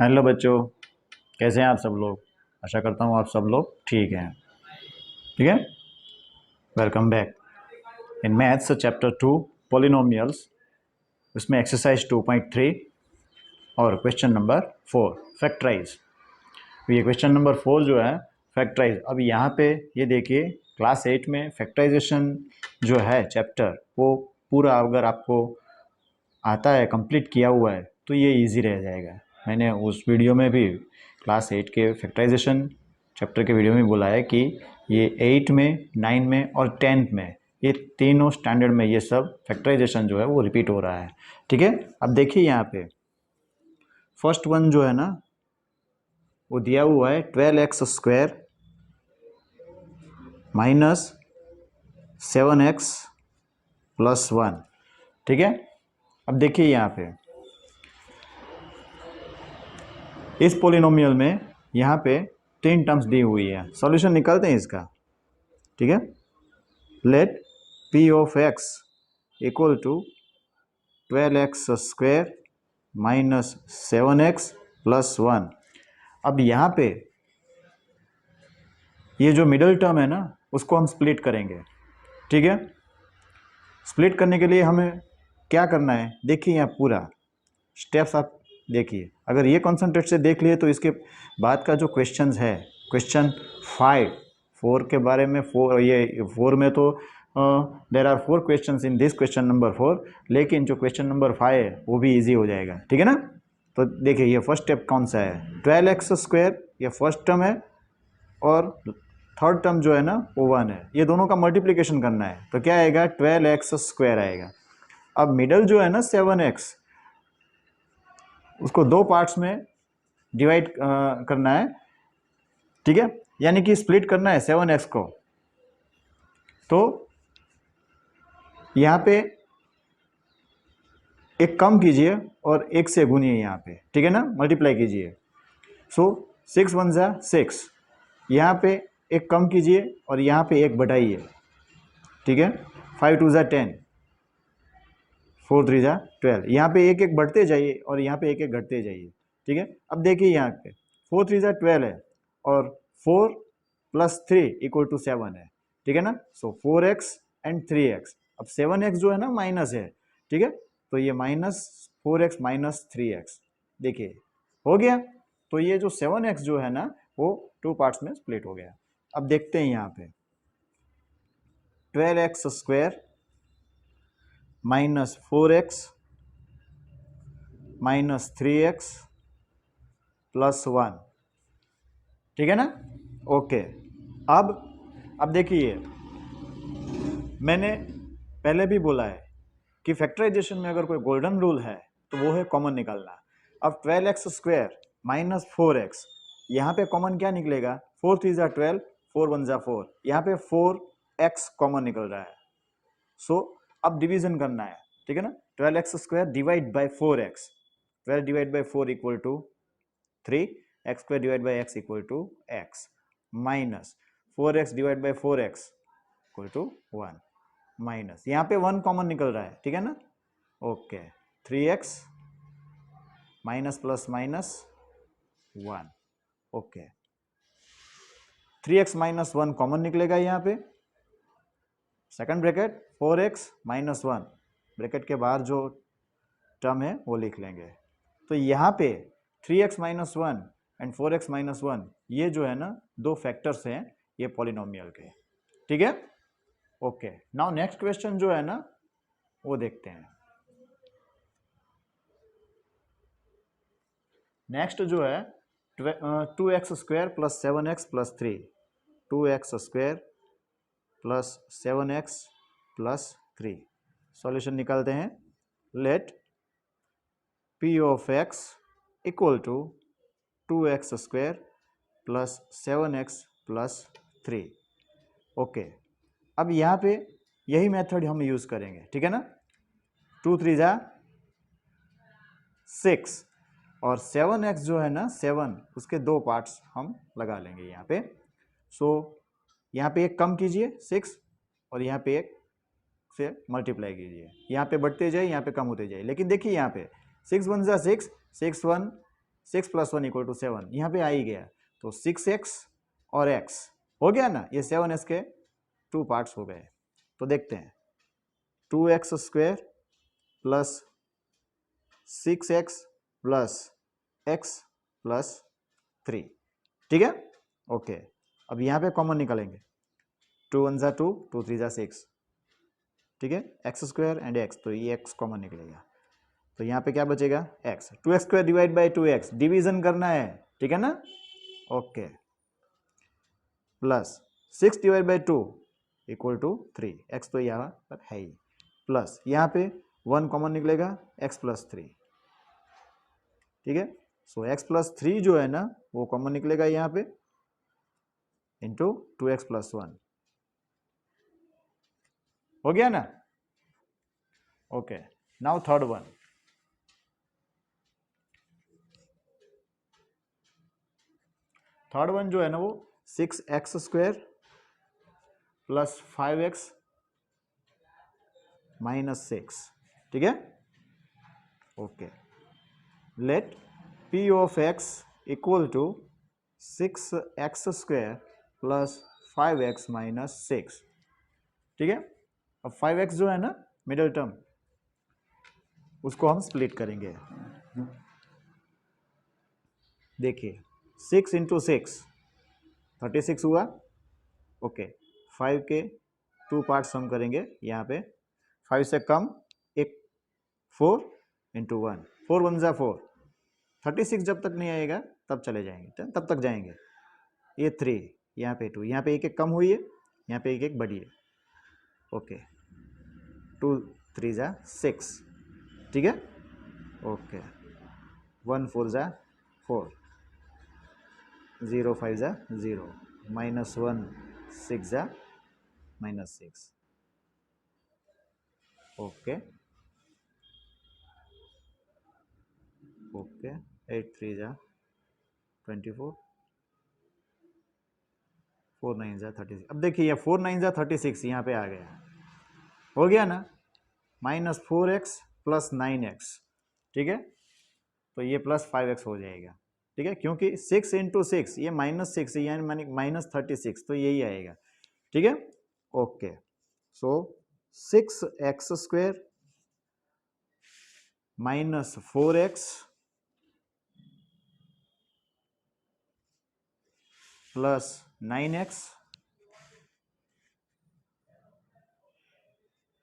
Hello बच्चों, कैसे हैं आप सब लोग। आशा करता हूँ आप सब लोग ठीक हैं। ठीक है, welcome back in maths chapter 2 polynomials. उसमें एक्सरसाइज 2.3 और क्वेश्चन नंबर 4 फैक्टराइज। तो ये क्वेश्चन नंबर 4 जो है फैक्टराइज। अब यहाँ पे ये देखिए, क्लास 8 में फैक्टराइजेशन जो है चैप्टर वो पूरा अगर आपको आता है, कंप्लीट किया हुआ है, तो ये इजी रह जाएगा। मैंने उस वीडियो में भी क्लास 8 के फैक्टराइजेशन चैप्टर के वीडियो में बोला है कि ये 8 में, 9 में और 10th में, ये तीनों स्टैंडर्ड में ये सब फैक्टराइजेशन जो है वो रिपीट हो रहा है। ठीक है, अब देखिए यहाँ पे फर्स्ट वन जो है ना, वो दिया हुआ है 12x² माइनस 7x+1। ठीक है, अब देखिए यहाँ पे इस पोलिनोमियल में यहाँ पे 3 टर्म्स दी हुई है। सॉल्यूशन निकालते हैं इसका। ठीक है, let p of x equal to 12x² minus 7x+1। अब यहाँ पे ये जो मिडल टर्म है ना, उसको हम स्प्लिट करेंगे। ठीक है, स्प्लिट करने के लिए हमें क्या करना है, देखिए यहाँ पूरा स्टेप्स आप देखिए। अगर ये कॉन्सेंट्रेट से देख लिए तो इसके बाद का जो क्वेश्चंस है, क्वेश्चन 4 के बारे में, 4 में तो there are 4 questions in this question number 4, लेकिन जो क्वेश्चन नंबर 5 है वो भी इजी हो जाएगा। ठीक है ना। तो देखिए ये फर्स्ट स्टेप कौन सा है, 12x², ये फर्स्ट टर्म है, और थर्ड टर्म जो है ना वो 1 है। ये दोनों का मल्टीप्लिकेशन करना है, तो क्या आएगा, 12x² आएगा। अब मिडल जो है ना 7x, उसको 2 पार्ट्स में डिवाइड करना है। ठीक है, यानी कि स्प्लिट करना है 7x को। तो यहाँ पे एक कम कीजिए और एक से गुनिए यहाँ पे। ठीक है ना, मल्टीप्लाई कीजिए। सो 6 1 जा 6, यहाँ पे एक कम कीजिए और यहाँ पे एक बढ़ाइए। ठीक है, 5 2 जा 10, 4 3 जा 12, यहाँ पे एक एक बढ़ते जाइए और यहाँ पे एक एक घटते जाइए। ठीक है, अब देखिए यहाँ पे 4 3 जा 12 है और 4 + 3 = 7 है। ठीक है ना, सो 4x एंड 3x। अब 7x जो है ना माइनस है। ठीक है, तो ये -4x - 3x, देखिए हो गया। तो ये जो 7x जो है ना वो 2 पार्ट्स में स्प्लिट हो गया। अब देखते हैं यहाँ पे 12x² minus 4x minus 3x +1। ठीक है ना, ओके। अब देखिए, मैंने पहले भी बोला है कि फैक्टराइजेशन में अगर कोई गोल्डन रूल है तो वो है कॉमन निकालना। अब 12x² माइनस 4x, यहाँ पे कॉमन क्या निकलेगा, 4 3 जा 12, 4 1 जा 4, यहाँ पे 4x कॉमन निकल रहा है। सो अब डिवीजन करना है। ठीक है ना, 12x² divide by 4x, 12 divide by 4 = 3, x² divide by x = x, minus 4x divide by 4x = 1, minus यहाँ पे 1 कॉमन निकल रहा है। ठीक है ना, okay. 3x minus plus minus 1, okay. 3x - 1 common निकलेगा यहाँ पे, सेकंड ब्रैकेट 4x - 1, ब्रैकेट के बाहर जो टर्म है वो लिख लेंगे। तो यहाँ पे 3x - 1 एंड 4x - 1, ये जो है ना दो फैक्टर्स हैं ये पॉलिनोमियल के। ठीक है, ओके। नाउ नेक्स्ट क्वेश्चन जो है ना वो देखते हैं। नेक्स्ट जो है 2x² + 7x + 3, 2x² + 7x + 3। Solution निकालते हैं। Let p of x equal to 2x² + 7x + 3। Okay, अब यहाँ पे यही मेथड हम यूज करेंगे। ठीक है ना, 2 3 जा 6 और 7x जो है ना 7, उसके 2 पार्ट्स हम लगा लेंगे यहाँ पे। सो यहाँ पे एक कम कीजिए 6 और यहाँ पे एक से मल्टीप्लाई कीजिए। यहाँ पे बढ़ते जाए, यहाँ पे कम होते जाए। लेकिन देखिए यहाँ पे 6 1 जा 6, 6 1 6 + 1 = 7, यहाँ पे आ ही गया, तो 6x और x हो गया ना, ये 7s के 2 पार्ट्स हो गए। तो देखते हैं 2x² + 6x + x + 3, ठीक है, ओके। अब यहाँ पे कॉमन निकालेंगे, 2 × 1 = 2, 2 × 3 = 6, ठीक है, x² एंड x, तो ये x कॉमन निकलेगा, तो यहाँ पे क्या बचेगा x, 2x² / 2x, डिवीजन करना है, ठीक है ना, ओके, प्लस 6 / 2 = 3, x तो यहाँ पर है ही, प्लस यहाँ पे 1 कॉमन निकलेगा, x + 3, ठीक है, सो x + 3 जो है ना वो कॉमन निकलेगा यहाँ पे, इंटू 2x + 1, हो गया ना, ओके। नाउ थर्ड वन, जो है ना वो 6x² + 5x - 6, ठीक है, okay. Let p of x = 6x² + 5x - 6, ठीक है। अब 5x जो है ना मिडिल टर्म, उसको हम स्प्लिट करेंगे, देखिए 6 × 6 36 हुआ, ओके। 5 के 2 पार्ट्स हम करेंगे यहाँ पे, 5 से कम एक 4 × 1, 4 × 1 = 4, 36 जब तक नहीं आएगा तब चले जाएंगे, तब तक जाएंगे, ये 3, यहाँ पे 2, यहाँ पे एक एक कम हुई है, यहाँ पे एक एक बढ़ी है, ओके, 2 × 3 = 6, ठीक है, ओके, 1 × 4 = 4, 0 × 5 = 0, -1 6 = -6, ओके, ओके, 8 × 3 = 24, 4 × 9 = 36। अब देखिए ये 4 × 9 = 36 यहाँ पे आ गया, हो गया ना, -4x + 9x, ठीक है, तो ये +5x हो जाएगा, ठीक है, क्योंकि 6 × 6 ये -6 यानी -36, तो यही आएगा, ठीक है, ओके। सो 6x² - 4x + 9x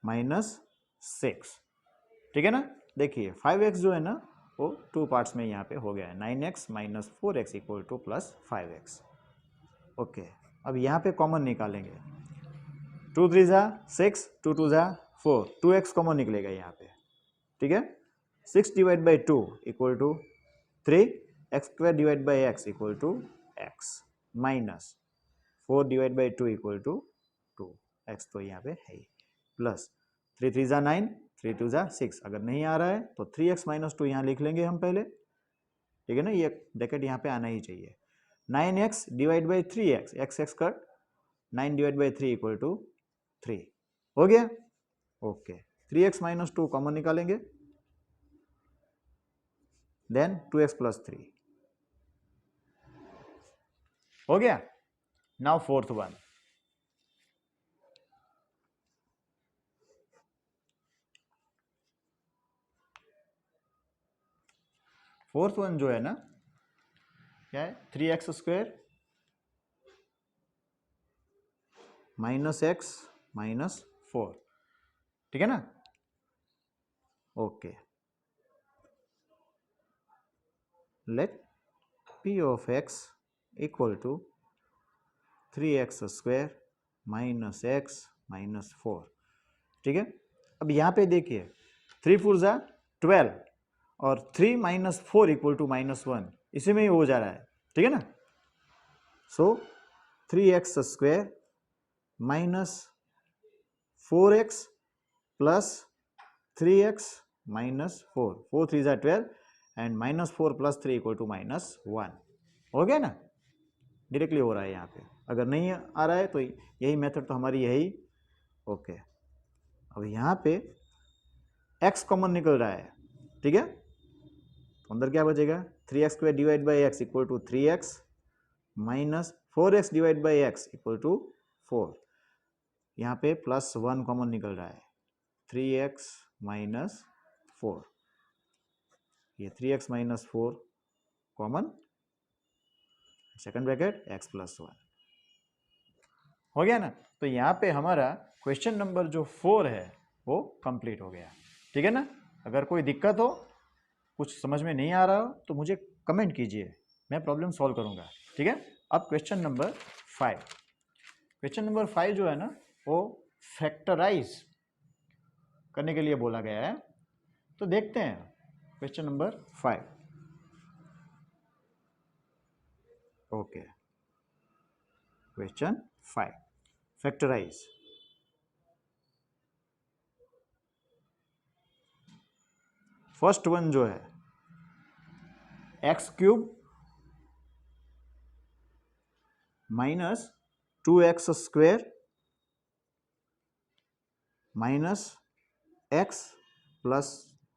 - 6, ठीक है ना, देखिए 5x जो है ना वो 2 पार्ट्स में यहाँ पे हो गया है, 9x - 4x = +5x, ओके। अब यहाँ पे कॉमन निकालेंगे, 2 × 3 = 6, 2 × 2 = 4, 2x कॉमन निकलेगा यहाँ पे, ठीक है, 6 / 2 = 3, x² / x = x, minus 4 / 2 = 2, x तो यहाँ पे है ही, प्लस 3 × 3 = 9, 3 × 2 = 6, अगर नहीं आ रहा है तो 3x - 2 यहाँ लिख लेंगे हम पहले, ठीक है ना, ये ब्रैकेट यहाँ पे आना ही चाहिए, 9x / 3x, x कट, 9 / 3 = 3, हो गया, ओके, 3x - 2 कॉमन निकालेंगे, देन 2x + 3, हो गया। नाउ फोर्थ वन, जो है ना क्या है, 3x² - x - 4, ठीक है ना, okay. Let p of x = 3x² - x - 4, ठीक है। अब यहाँ पे देखिए 3 × 4 = 12 और 3 - 4 = -1, इसी में ही हो जा रहा है, ठीक है ना, सो 3x² - 4x + 3x - 4, 4 × 3 = 12 एंड -4 + 3 = -1, हो गया ना, डायरेक्टली हो रहा है यहाँ पे, अगर नहीं आ रहा है तो यही मेथड तो हमारी यही, ओके। अब यहाँ पे x कॉमन निकल रहा है, ठीक है, तो अंदर क्या बचेगा, 3x² divide by x equal to 3x minus 4x divide by x equal to 4। यहाँ पे +1 कॉमन निकल रहा है, 3x माइनस 4, ये 3x minus 4 common, second bracket x + 1 हो गया ना। तो यहाँ पे हमारा क्वेश्चन नंबर जो 4 है वो कंप्लीट हो गया। ठीक है ना। अगर कोई दिक्कत हो, कुछ समझ में नहीं आ रहा हो तो मुझे कमेंट कीजिए, मैं प्रॉब्लम सॉल्व करूँगा। ठीक है। अब क्वेश्चन नंबर 5, क्वेश्चन नंबर 5 जो है ना वो फैक्टराइज करने के लिए बोला गया है। तो देखते हैं question number 5। Okay, question 5 factorize. First one जो है x³ minus 2x² minus x +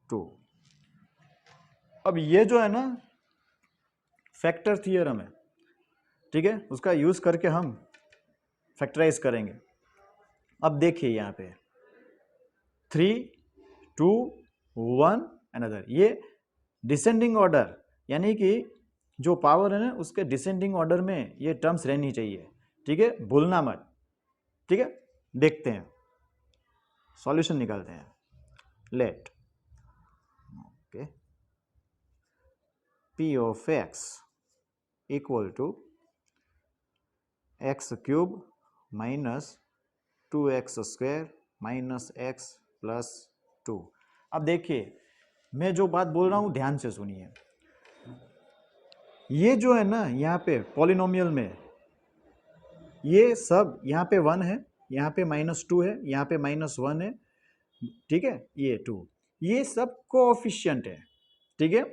2। अब ये जो है ना फैक्टर थियरम है, ठीक है, उसका यूज करके हम फैक्टराइज करेंगे। अब देखिए यहाँ पे 3, 2, 1 अनदर, ये डिसेंडिंग ऑर्डर, यानी कि जो पावर है ना उसके डिसेंडिंग ऑर्डर में ये टर्म्स रहनी चाहिए। ठीक है, भूलना मत। ठीक है, देखते हैं, सॉल्यूशन निकालते हैं। Let okay p of x equal to x³ minus 2x² minus x + 2। अब देखिए मैं जो बात बोल रहा हूं ध्यान से सुनिए। ये जो है ना यहाँ पे पॉलिनोमियल में ये सब यहाँ पे 1 है, यहाँ पे -2 है, यहाँ पे -1 है। ठीक है, ये 2, ये सब कोएफिशिएंट है। ठीक है,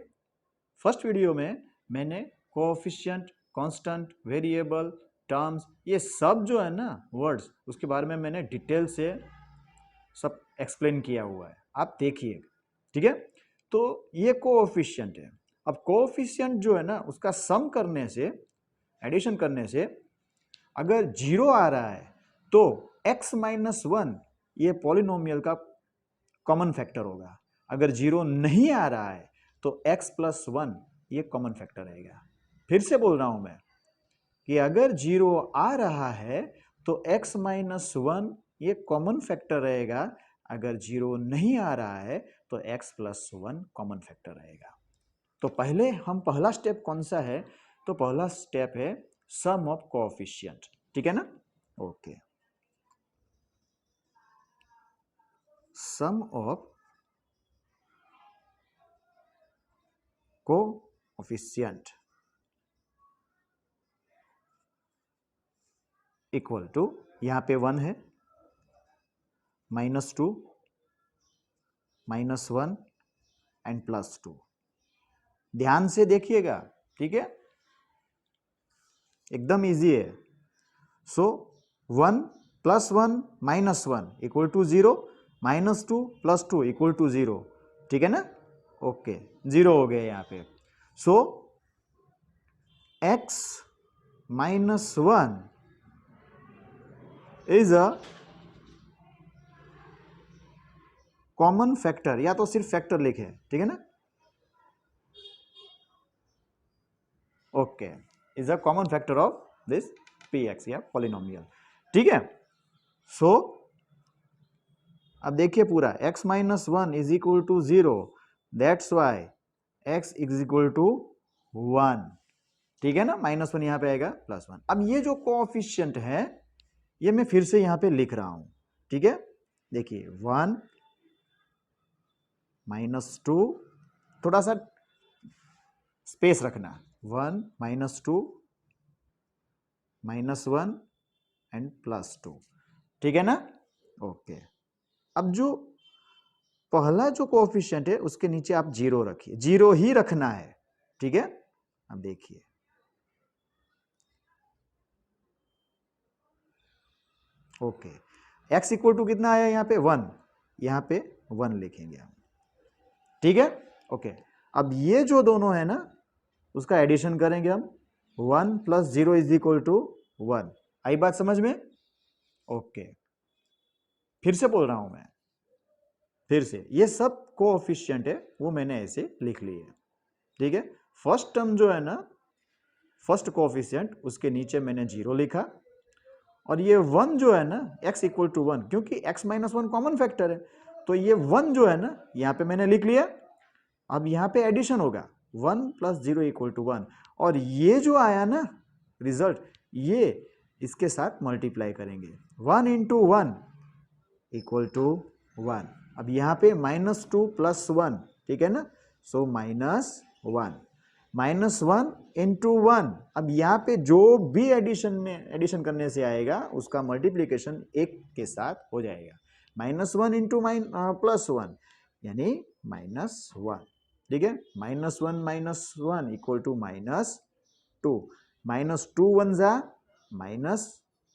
फर्स्ट वीडियो में मैंने कोएफिशिएंट, कांस्टेंट, वेरिएबल, टर्म्स, ये सब जो है ना वर्ड्स, उसके बारे में मैंने डिटेल से सब एक्सप्लेन किया हुआ है, आप देखिए। ठीक है, तो ये कोएफिशिएंट है। अब कोएफिशिएंट जो है ना उसका सम करने से, एडिशन करने से अगर 0 आ रहा है तो x - 1 ये पॉलिनोमियल का कॉमन फैक्टर होगा। अगर 0 नहीं आ रहा है तो x + 1 ये कॉमन फैक्टर रहेगा। फिर से बोल रहा हूं मैं कि अगर 0 आ रहा है तो x - 1 ये कॉमन फैक्टर रहेगा। अगर 0 नहीं आ रहा है तो x + 1 कॉमन फैक्टर रहेगा। तो पहले हम पहला स्टेप कौन सा है, तो पहला स्टेप है सम ऑफ कोएफिशिएंट। ठीक है ना। Okay, sum of coefficient equal to, यहां पे 1 है, -2, -1 एंड +2। ध्यान से देखिएगा। ठीक है, एकदम इजी है। सो 1 + 1 -1 इक्वल टू 0, -2 + 2 इक्वल टू 0। ठीक है ना। ओके, 0 हो गया यहाँ पे। So x - 1 is a common factor, या तो सिर्फ फैक्टर लिखे। ठीक है ना। Okay, is a common factor of this px या पॉलिनोमियल। ठीक है। सो अब देखिए पूरा x - 1 is equal to 0, that's why x is equal to 1। ठीक है ना, -1 यहां पे आएगा, +1। अब ये जो कोएफिशिएंट है ये मैं फिर से यहां पे लिख रहा हूं। ठीक है, देखिए 1 -2, थोड़ा सा स्पेस रखना, 1 -2 -1 एंड +2। ठीक है ना। ओके, अब जो पहला जो कोएफिशिएंट है उसके नीचे आप 0 रखिए, 0 ही रखना है। ठीक है, अब देखिए ओके, x इक्वल टू कितना आया यहाँ पे 1, यहाँ पे 1 लिखेंगे हम। ठीक है। ओके, अब ये जो दोनों है ना उसका एडिशन करेंगे हम, 1 + 0 = 1। आई बात समझ में? ओके, फिर से बोल रहा हूं मैं, फिर से, ये सब कोएफिशिएंट है वो मैंने ऐसे लिख लिए, ठीक है। फर्स्ट टर्म जो है ना, फर्स्ट कोएफिशिएंट, उसके नीचे मैंने 0 लिखा, और ये 1 जो है ना x = 1, क्योंकि x - 1 कॉमन फैक्टर है, तो ये 1 जो है ना यहाँ पे मैंने लिख लिया। अब यहाँ पे एडिशन होगा, 1 + 0 = 1, और ये जो आया ना रिजल्ट, ये इसके साथ मल्टीप्लाई करेंगे, 1 × 1 = 1। अब यहाँ पे -2 + 1, ठीक है ना, सो -1, -1 × 1। अब यहाँ पे जो भी एडिशन करने से आएगा उसका मल्टीप्लीकेशन 1 के साथ हो जाएगा, -1 × +1 यानी -1, ठीक है। -1 - 1 = -2, -2 × 1 =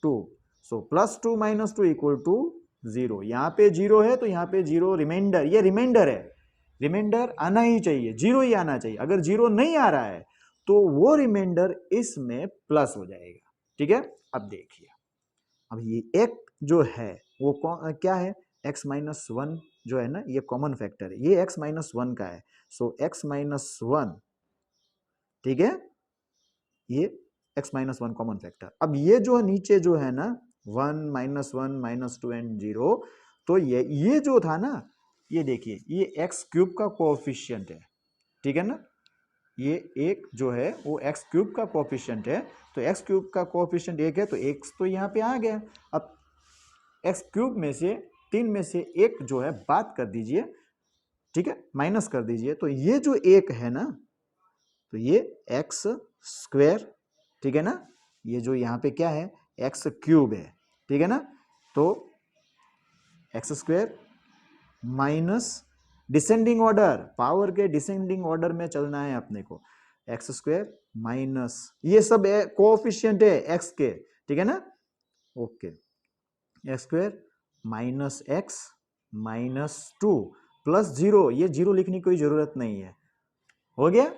-2, सो +2 - 2 = 0। यहाँ पे 0 है तो यहाँ पे 0 रिमाइंडर, ये रिमाइंडर है, रिमाइंडर आना ही चाहिए, 0 ही आना चाहिए। अगर 0 नहीं आ रहा है तो वो रिमाइंडर इसमें प्लस हो जाएगा, ठीक है। अब देखिए, अब ये एक जो है वो क्या है, x - 1 जो है ना ये कॉमन फैक्टर है, ये x - 1 का है, सो x - 1, ठीक है, ये x - 1 कॉमन फैक्टर। अब ये जो नीचे जो है ना 1 - 1 - 2 एंड 0, तो ये जो था ना, ये देखिए ये x³ का कोएफिशिएंट है, ठीक है ना, ये एक जो है वो x³ का कोएफिशिएंट है, तो x³ का कोएफिशिएंट 1 है तो x तो यहाँ पे आ गया। अब x³ में से 3 में से 1 जो है बात कर दीजिए, ठीक है, माइनस कर दीजिए, तो ये जो 1 है ना, तो ये x², ठीक है ना, ये जो यहाँ पे क्या है x³ है, ठीक है ना, तो x² minus descending order, power के डिसेंडिंग ऑर्डर में चलना है अपने को, x² माइनस ये सब कोएफिशिएंट है x के, ठीक है ना, ओके, x² माइनस x -2 + 0, ये 0 लिखने की कोई जरूरत नहीं है, हो गया,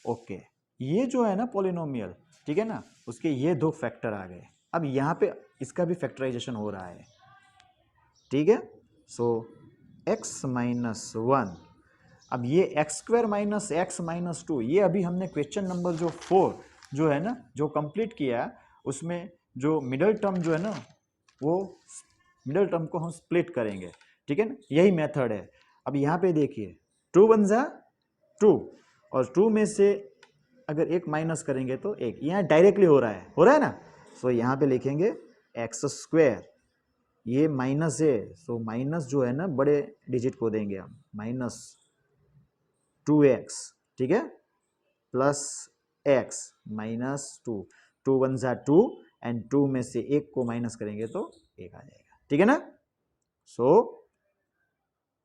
ओके। ये जो है ना पॉलिनोमियल, ठीक है ना, उसके ये 2 फैक्टर आ गए। अब यहाँ पे इसका भी फैक्टराइजेशन हो रहा है, ठीक है, सो x - 1, अब ये x² - x -2, ये अभी हमने क्वेश्चन नंबर जो 4 जो है ना जो कंप्लीट किया, उसमें जो मिडल टर्म जो है ना, वो मिडल टर्म को हम स्प्लिट करेंगे, ठीक है ना, यही मेथड है। अब यहाँ पे देखिए 2 × 1 = 2, और 2 में से अगर 1 माइनस करेंगे तो 1, यहाँ डायरेक्टली हो रहा है ना, सो यहाँ पे लिखेंगे x², ये माइनस है, सो माइनस जो है ना बड़े डिजिट को देंगे हम, -2x, ठीक है, प्लस x -2, 2 × 1 = 2, एंड 2 में से 1 को माइनस करेंगे तो 1 आ जाएगा, ठीक है ना, सो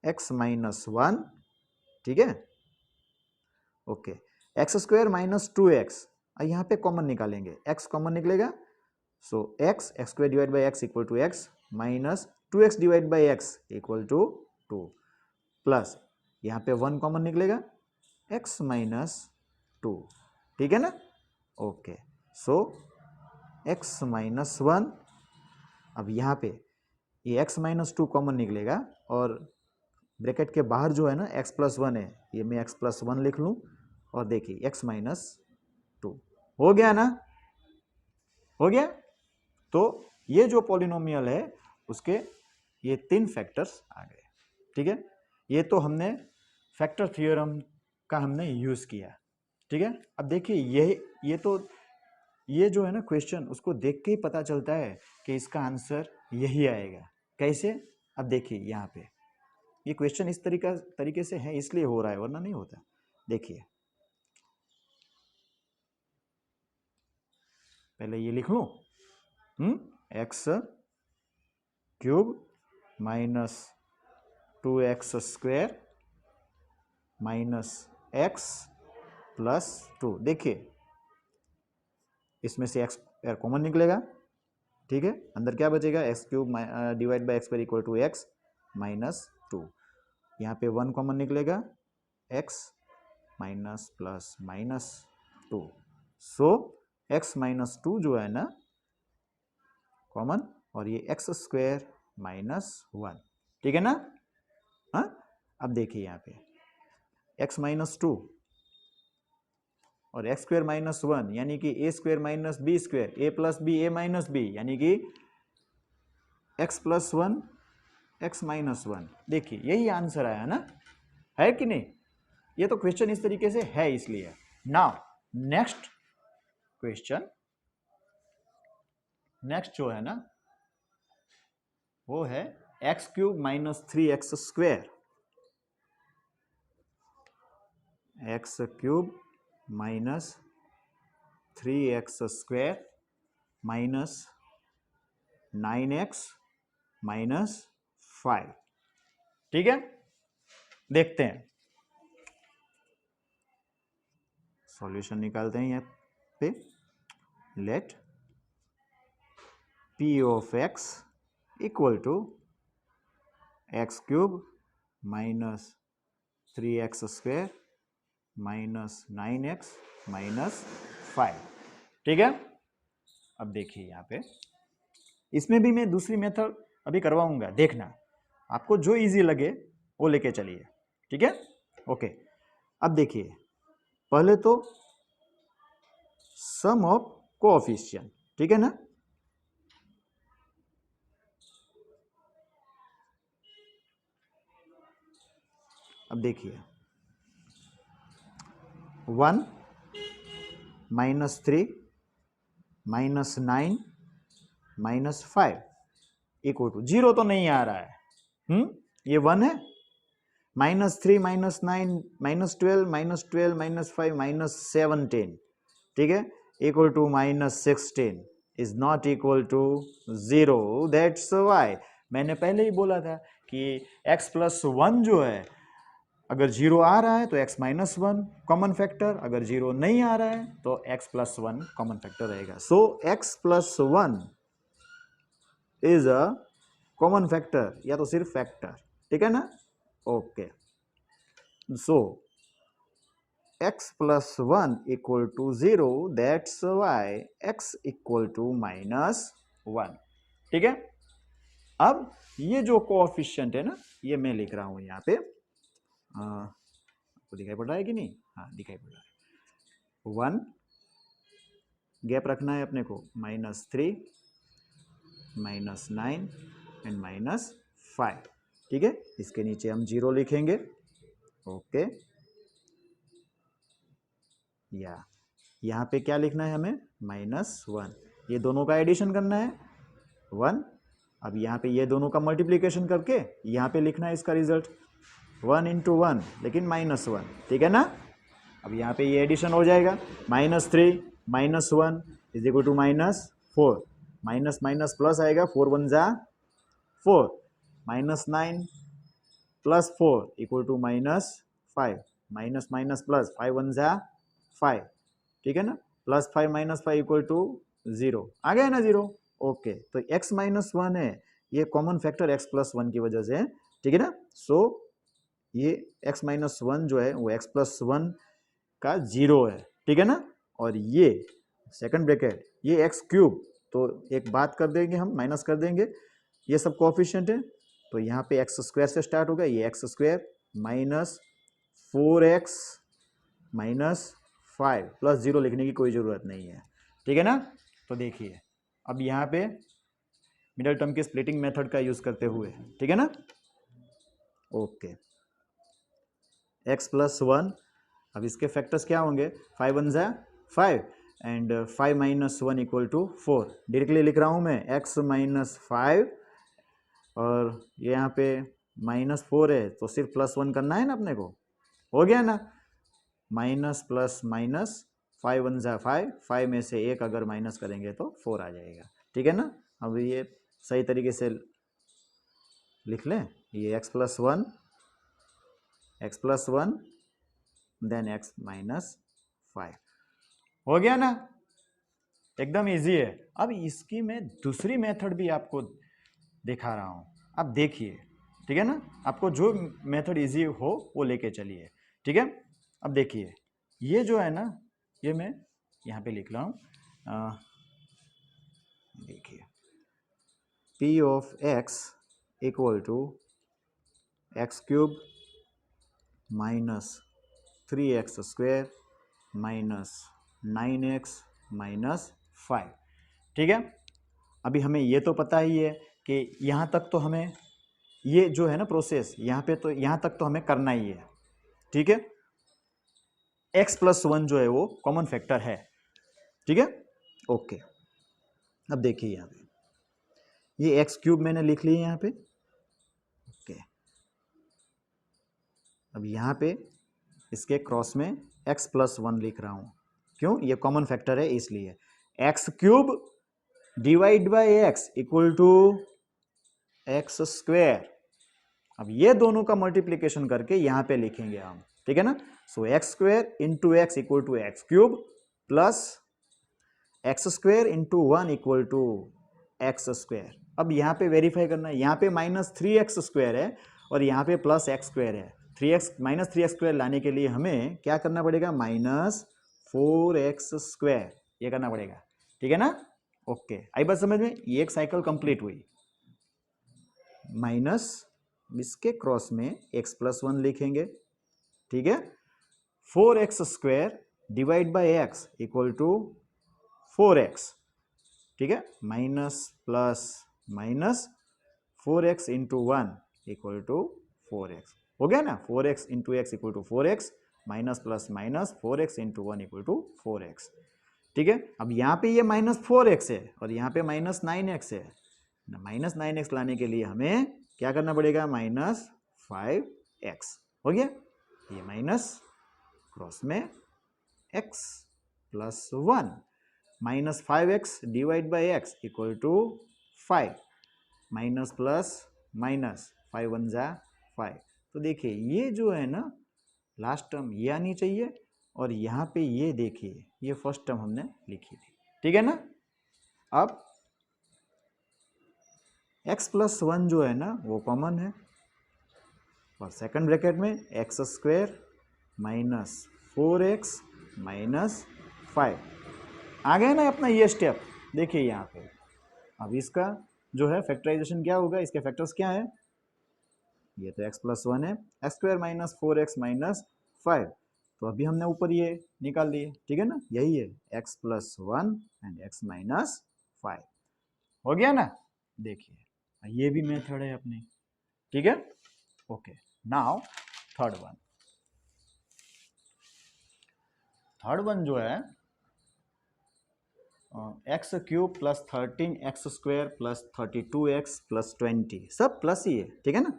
x - 1, ठीक है, ओके, x² - 2x, यहाँ पे कॉमन निकालेंगे, x कॉमन निकलेगा, सो x² / x = x minus 2x / x = 2, plus यहाँ पे 1 कॉमन निकलेगा, x - 2, ठीक है ना, ओके, सो x - 1, अब यहाँ पे ये x - 2 कॉमन निकलेगा, और ब्रैकेट के बाहर जो है ना x + 1 है, ये मैं x + 1 लिख लूँ, और देखिए x - 2 हो गया ना, हो गया। तो ये जो पॉलिनोमियल है उसके ये 3 फैक्टर्स आ गए, ठीक है, ये तो हमने फैक्टर थ्योरम का हमने यूज किया, ठीक है। अब देखिए ये जो है ना क्वेश्चन, उसको देख के ही पता चलता है कि इसका आंसर यही आएगा, कैसे, अब देखिए यहाँ पे ये क्वेश्चन इस तरीके से है, इसलिए हो रहा है, वरना नहीं होता। देखिए पहले ये लिख लूं, x³ - 2x² - x + 2, देखिए इसमें से x² कॉमन निकलेगा, ठीक है, अंदर क्या बचेगा, x³ / x² = x -2, यहाँ पे 1 कॉमन निकलेगा, एक्स माइनस प्लस माइनस 2, सो एक्स माइनस 2 जो है ना कॉमन, और ये एक्स स्क्वायर माइनस 1, ठीक है ना। हाँ, अब देखिए यहाँ पे एक्स माइनस 2 और एक्स स्क्वायर माइनस 1 यानी कि ए स्क्वायर माइनस बी स्क्वायर, ए प्लस बी ए माइनस बी, यानी कि एक्स प्लस 1 एक्स माइनस 1। देखिए यही आंसर आया ना, है कि नहीं। ये तो क्वेश्चन इस तरीके से है इसलिए। नाउ नेक्स्ट क्वेश्चन, नेक्स्ट जो है ना वो है x cube minus 3x square, x cube minus 3x square minus 9x minus 5, ठीक है। देखते हैं, सॉल्यूशन निकालते हैं यहाँ पे। Let p of x equal to x cube minus 3x square minus 9x minus 5, ठीक है। अब देखिए यहाँ पे, इसमें भी मैं दूसरी मेथड अभी करवाऊंगा, देखना आपको जो इजी लगे वो लेके चलिए, ठीक है। ओके, अब देखिए पहले तो सम ऑफ कोएफिशिएंट, ठीक है ना। अब देखिए 1 minus 3 minus 9 minus 5 equal to 0 तो नहीं आ रहा है, ये 1 है। Minus 3 minus 9 minus 12 minus 12 minus 5 minus 17, ठीक है, equal to minus 16 is not equal to 0। That's why मैंने पहले ही बोला था कि x प्लस 1 जो है अगर 0 आ रहा है तो x माइनस 1 कॉमन फैक्टर, अगर 0 नहीं आ रहा है तो x प्लस 1 कॉमन फैक्टर रहेगा। So x plus 1 is a common factor, या तो सिर्फ फैक्टर, ठीक है ना। Okay, so x plus 1 equal to 0, that's why x equal to minus 1, ठीक है। अब ये जो कोएफिशिएंट है ना, ये मैं लिख रहा हूं यहाँ पे, आपको दिखाई पड़ रहा है कि नहीं, हाँ दिखाई पड़ रहा है। 1 गैप रखना है अपने को, माइनस 3 माइनस 9 एंड माइनस 5, ठीक है। इसके नीचे हम 0 लिखेंगे, ओके। या यहाँ पे क्या लिखना है हमें, माइनस 1, ये दोनों का एडिशन करना है 1। अब यहाँ पे ये दोनों का मल्टीप्लिकेशन करके यहाँ पे लिखना है इसका रिजल्ट 1 इंटू 1, लेकिन माइनस 1, ठीक है ना। अब यहाँ पे ये एडिशन हो जाएगा, minus 3 minus 1 is equal to minus 4, minus minus plus आएगा, 4 1 जा 4, minus 9 plus 4 equal to minus 5, minus minus plus 5 1 जा 5, ठीक है ना। प्लस 5 माइनस 5 इक्वल टू 0, आ गया ना 0। ओके, तो x माइनस 1 है, ये कॉमन फैक्टर x प्लस 1 की वजह से है, ठीक है ना। सो ये x माइनस 1 जो है वो x प्लस 1 का 0 है, ठीक है ना। और ये सेकंड ब्रैकेट ये x क्यूब, तो एक बात कर देंगे हम, माइनस कर देंगे, ये सब कोएफिशिएंट है, तो यहाँ पे x स्क्वायर से स्टार्ट होगा, ये x square minus 4x minus 5 plus 0 लिखने की कोई ज़रूरत नहीं है, ठीक है ना। तो देखिए अब यहाँ पे मिडल टर्म की स्प्लिटिंग मेथड का यूज़ करते हुए, ठीक है ना। ओके, x प्लस 1, अब इसके फैक्टर्स क्या होंगे, 5 1 जा 5 and 5 minus 1 equal to 4, directly लिख रहा हूँ मैं x माइनस 5, और ये यहाँ पे माइनस 4 है तो सिर्फ प्लस 1 करना है ना अपने को, हो गया ना। माइनस प्लस माइनस 5 1 जा 5, 5 में से एक अगर माइनस करेंगे तो 4 आ जाएगा, ठीक है ना। अब ये सही तरीके से लिख लें, ये x plus 1 then x minus 5, हो गया ना, एकदम इजी है। अब इसकी मैं दूसरी मेथड भी आपको दिखा रहा हूँ, आप देखिए, ठीक है ना। आपको जो मेथड इजी हो वो लेके चलिए। ठीक है। अब देखिए ये जो है ना, ये मैं यहाँ पे लिख रहा हूँ, देखिए p of x equal to x cube minus 3x square minus 9x minus 5। ठीक है। अभी हमें ये तो पता ही है कि यहाँ तक तो हमें ये जो है ना प्रोसेस यहाँ पे, तो यहाँ तक तो हमें करना ही है। ठीक है। x+1 जो है वो कॉमन फैक्टर है। ठीक है। ओके। अब देखिए यहाँ पे ये एक्स क्यूब मैंने लिख लिया यहाँ पे। ओके। अब यहाँ पे इसके क्रॉस में x+1 लिख रहा हूँ, क्यों? ये कॉमन फैक्टर है इसलिए। X cube divide by x equal to x square. अब ये दोनों का मल्टीप्लीकेशन करके यहाँ पे लिखेंगे हम, ठीक है ना। So x square into x equal to x cube plus x square into 1 equal to x square. अब यहाँ पे वेरीफाई करना है, यहाँ पे -3x स्क्वायर है और यहाँ पे प्लस एक्स स्क्वायर है। -3x स्क्वायर लाने के लिए हमें क्या करना पड़ेगा? -4x स्क्वायर, ये करना पड़ेगा। ठीक है ना। ओके, आई बात समझ में? ये एक साइकिल कंप्लीट हुई। माइनस इसके क्रॉस में x+1 लिखेंगे। ठीक है। 4x square divide by x equal to 4x। ठीक है। Minus plus minus 4x into 1 equal to 4x। हो गया ना। 4x into x equal to 4x minus plus minus 4x into 1 equal to 4x। ठीक है। अब यहाँ पे ये -4x है और यहाँ पे -9x है। -9x लाने के लिए हमें क्या करना पड़ेगा? -5x। हो गया। ये माइनस क्रॉस में x+1 -5x divide by x equal to 5 minus plus minus 5 1 जा 5। तो देखिए ये जो है ना लास्ट टर्म ये आनी चाहिए और यहाँ पे ये देखिए ये फर्स्ट टर्म हमने लिखी थी। ठीक है ना। अब x+1 जो है ना वो कॉमन है और सेकंड ब्रैकेट में x square minus 4x minus 5 आ गया ना अपना ये स्टेप। देखिए यहाँ पे अब इसका जो है फैक्टराइजेशन क्या होगा? इसके फैक्टर्स क्या है? ये तो x+1 है, x square minus 4x minus 5। तो अभी हमने ऊपर ये निकाल लिए। ठीक है ना। यही है x+1 एंड x माइनस 5। हो गया ना। देखिए ये भी मेथड है अपनी। ठीक है। ओके, नाउ थर्ड वन जो है x cube plus 13x square plus 32x plus 20, सब प्लस ही है। ठीक है ना।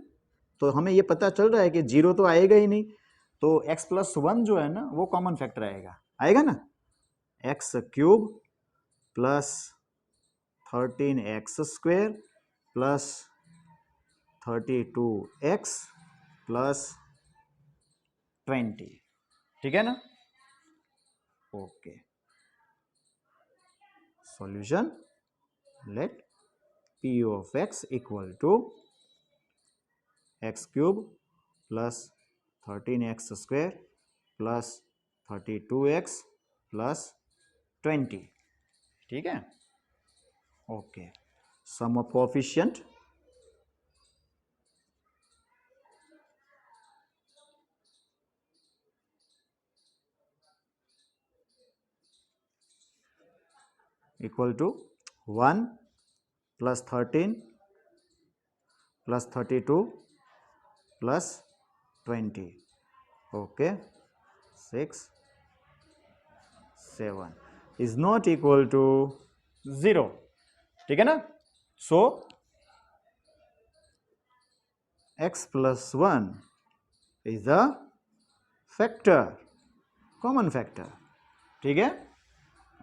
तो हमें ये पता चल रहा है कि जीरो तो आएगा ही नहीं, तो x+1 जो है ना वो कॉमन फैक्टर आएगा ना। X cube plus 13x square plus 32x plus 20। ठीक है ना। Okay, solution let p of x equal to x cube plus 13x square plus 32x plus 20। ठीक है। Okay, sum of coefficient equal to 1 plus 13 plus 32 plus 20। Okay, 6 7 is not equal to 0। ठीक है ना। So x+1 is a factor, common factor. ठीक है।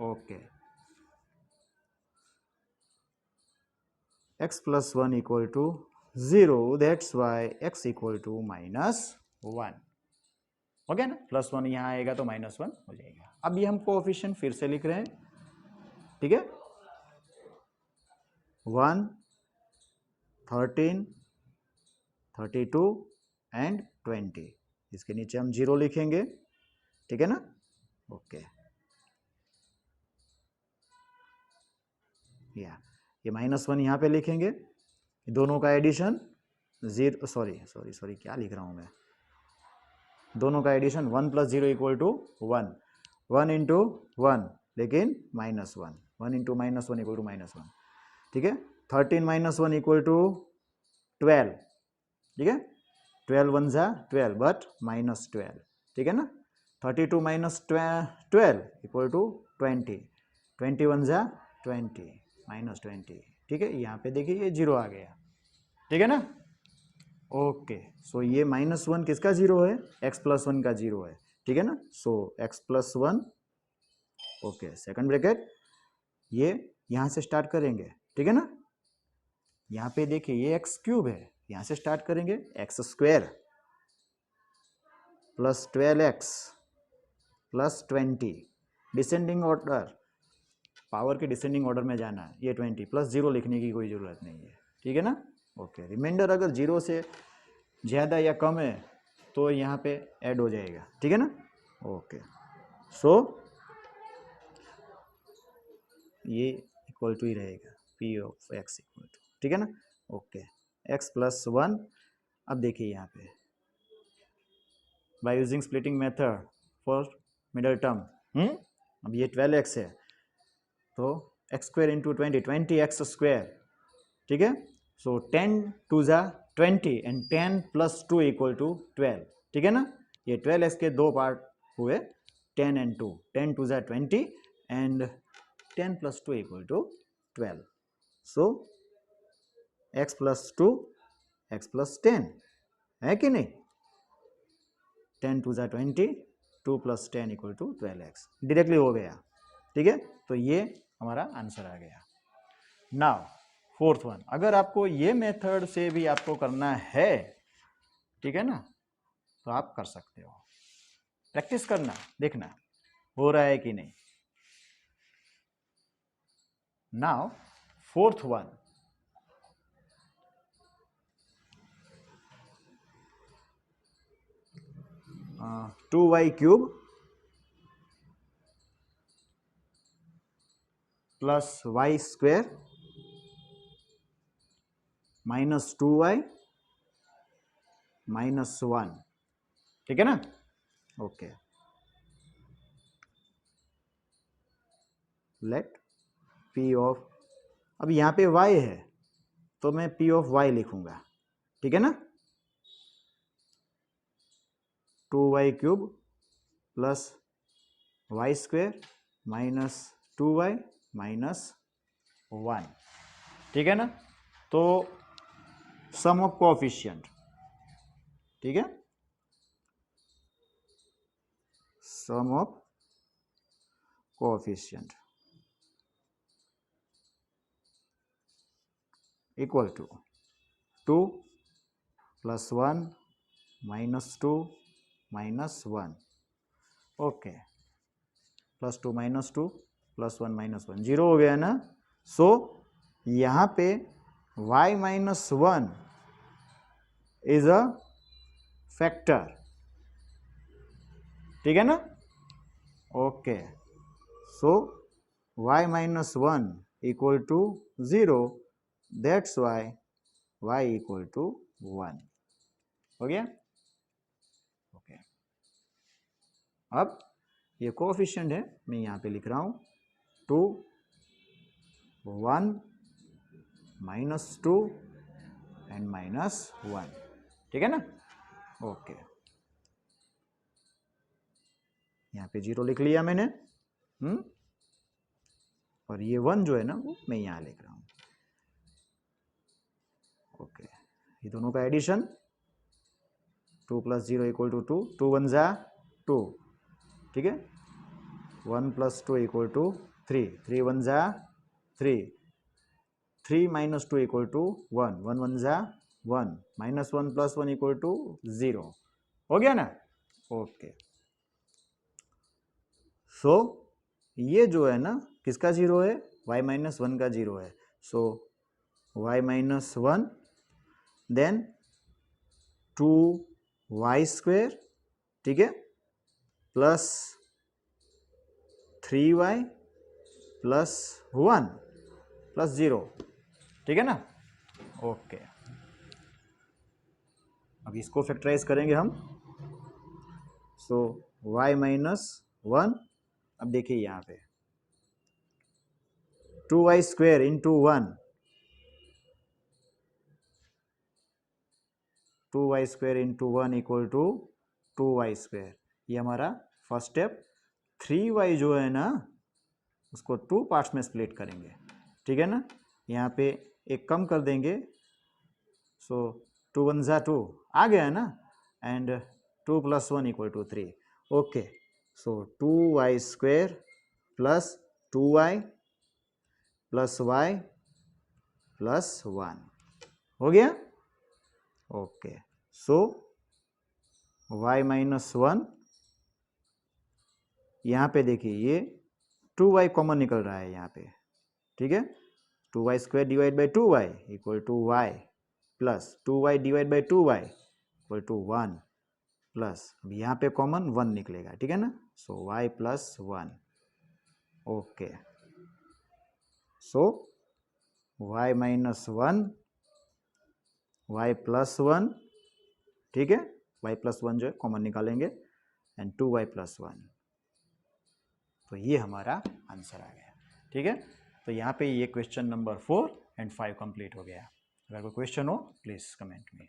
Okay, x+1 equal to 0, that's why x equal to -1। हो गया ना। +1 यहाँ आएगा तो -1 हो जाएगा। अब ये हम कोएफिशिएंट फिर से लिख रहे हैं। ठीक है। 1 13 32 एंड 20 इसके नीचे हम 0 लिखेंगे, ठीक है ना। ओके, या ये -1 यहाँ पे लिखेंगे, दोनों का एडिशन 0, सॉरी क्या लिख रहा हूँ मैं, दोनों का एडिशन 1 + 0 = 1, 1 × 1 लेकिन -1, 1 × -1 = -1, ठीक है। 13 - 1 = 12, ठीक है। 12 × 1 = 12 बट -12, ठीक है ना। 32 - 12 = 20, 21 = 20, -20, ठीक है। यहाँ पे देखिए ये 0 आ गया, ठीक है ना। ओके, सो ये -1 किसका 0 है, x + 1 का 0 है, ठीक है ना। सो x + 1, ओके, सेकंड ब्रैकेट, ये यहाँ से स्टार्ट करेंगे, ठीक है ना। यहाँ पे देखिए ये x³ है, यहाँ से स्टार्ट करेंगे, x² + 12x + 20, descending order, power के डिसेंडिंग ऑर्डर में जाना है, ये 20 + 0 लिखने की कोई ज़रूरत नहीं है, ठीक है ना। ओके, रिमाइंडर अगर 0 से ज़्यादा या कम है तो यहाँ पे ऐड हो जाएगा, ठीक है ना। ओके, सो ये इक्वल टू ही रहेगा P(x) = ठीक है ना। ओके, x + 1, अब देखिए यहाँ पे by using splitting method for middle term, अब ये 12x है तो x² × 20, 20x², ठीक है। सो 10 × 2 = 20 एंड 10 + 2 = 12, ठीक है ना। ये 12x के दो पार्ट हुए, 10 and 2, 10 × 2 = 20 and 10 + 2 = 12, so x + 2 x + 10 है कि नहीं, 10 × 2 = 20, 2 + 10 = 12x, डायरेक्टली हो गया, ठीक है। तो ये हमारा आंसर आ गया। नाउ फोर्थ वन, अगर आपको ये मेथड से भी आपको करना है, ठीक है ना, तो आप कर सकते हो, प्रैक्टिस करना, देखना हो रहा है कि नहीं। Now fourth one, uh, 2y³ + y² - 2y - 1, ठीक है ना। ओके, लेट P ऑफ, अब यहाँ पे y है तो मैं P ऑफ y लिखूंगा, ठीक है ना। 2y³ + y² - 2y - 1, ठीक है ना। तो सम ऑफ कोएफिशिएंट, ठीक है, sum of coefficient equal to 2 + 1 - 2 - 1, okay, +2 - 2 + 1 - 1, 0 हो गया ना। सो यहाँ पे y - 1 इज अ फैक्टर, ठीक है ना। Okay, so y - 1 = 0, that's Y y = 1, हो गया। ओके, अब ये कोएफिशिएंट है, मैं यहाँ पे लिख रहा हूँ 2 1 -2 एंड -1, ठीक है ना। ओके, यहाँ पे 0 लिख लिया मैंने, और ये 1 जो है ना वो मैं यहाँ लिख रहा हूँ। ओके, ये दोनों का एडिशन 2 + 0 = 2, 2 1 = 2, ठीक है। 1 + 2 = 3, 3 1 = 3, 3 - 2 = 1, 1 1 = 1, -1 + 1 = 0, हो गया ना। ओके, सो ये जो है ना किसका 0 है, y - 1 का 0 है। सो y - 1 देन 2y² ठीक है, प्लस 3y प्लस 1 प्लस 0, ठीक है ना। ओके, अब इसको फैक्टराइज करेंगे हम। सो y माइनस 1, अब देखिए यहाँ पे 2y square into 1, 2y square into 1 equal to 2y square, ये हमारा फर्स्ट स्टेप। 3y जो है ना उसको 2 पार्ट्स में स्प्लिट करेंगे, ठीक है ना। यहाँ पे एक कम कर देंगे, सो 2 1 जा 2 आ गया है ना, and 2 plus 1 equal to 3। Okay, so 2y square plus 2y plus y plus 1 हो गया। ओके, सो y माइनस 1, यहाँ पे देखिए ये 2y कॉमन निकल रहा है यहाँ पे, ठीक है। 2y square divide by 2y equal to y plus 2y divide by 2y equal to 1 plus, अब यहाँ पे कॉमन 1 निकलेगा, ठीक है ना। So y plus 1। Okay, so y minus 1, y plus 1, ठीक है, y प्लस 1 जो है कॉमन निकालेंगे, एंड 2y प्लस 1, तो ये हमारा आंसर आ गया, ठीक है। तो यहाँ पे ये क्वेश्चन नंबर 4 एंड 5 कंप्लीट हो गया। अगर कोई क्वेश्चन हो प्लीज़ कमेंट में।